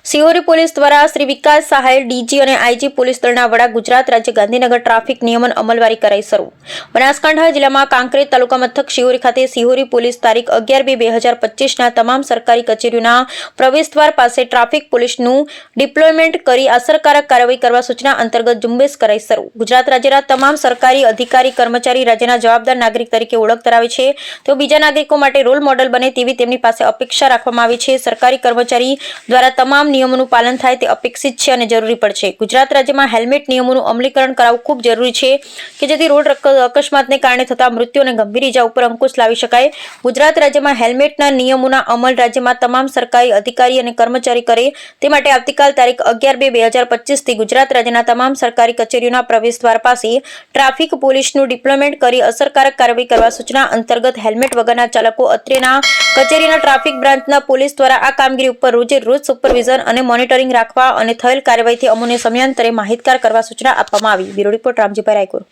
Sihori police દ્વારા શ્રી વિકાસ સહાય DG અને આઈજી પોલીસ દળના વડા ગુજરાત રાજ્ય ગાંધીનગર ટ્રાફિક નિયમન અમલવારી કરાઈ શરૂ. બનાસકાંઠા જિલ્લામાં કાંકરેજ તાલુકા મથક સિહોરી ખાતે સિહોરી પોલીસ તારીખ 11/2/2025ના તમામ સરકારી કચેરીઓના પ્રવેશદ્વાર પાસે ટ્રાફિક પોલીસનું ડિપ્લોયમેન્ટ કરી અસરકારક કાર્યવાહી કરવા સૂચના અંતર્ગત ઝુંબેશ કરાઈ શરૂ. ગુજરાત રાજ્યના તમામ સરકારી અધિકારી કર્મચારી રાજ્યના જવાબદાર નાગરિક તરીકે ઓળખ ધરાવે છે. તેઓ બીજા નાગરિકો માટે રોલ મોડેલ બને તેવી તેમની પાસે અપેક્ષા રાખવામાં આવી છે. સરકારી કર્મચારી દ્વારા તમામ નિયમોનું પાલન થાય તે અપેક્ષિત છે અને જરૂરી પણ છે. ગુજરાત રાજ્યમાં હેલ્મેટ નિયમોનું અમલીકરણ કરાવવું ખૂબ જરૂરી છે કે જેથી રોડ અકસ્માતને કારણે થતા મૃત્યુ અને ગંભીર ઇજા ઉપર અંકુશ લાવી શકાય. ગુજરાત રાજ્યમાં હેલ્મેટના નિયમોના અમલ રાજ્યમાં તમામ સરકારી અધિકારી અને કર્મચારી કરે તે માટે આવતીકાલ તારીખ 11/2/2025થી ગુજરાત રાજ્યના તમામ સરકારી કચેરીઓના પ્રવેશદ્વાર પાસે ટ્રાફિક પોલીસનું ડિપ્લોયમેન્ટ કરી અસરકારક કાર્યવાહી કરવા સૂચના અંતર્ગત હેલ્મેટ વગરના ચાલકો અત્રેના કચેરીના ટ્રાફિક બ્રાન્ચના પોલીસ દ્વારા આ કામગીરી ઉપર રોજ સુપરવિઝન અને મોનિટરિંગ રાખવા અને થયેલ કાર્યવાહીથી અમોને સમયાંતરે માહિતગાર કરવા સૂચના આપવામાં આવી. Bureau report Ramjibhai Raykor.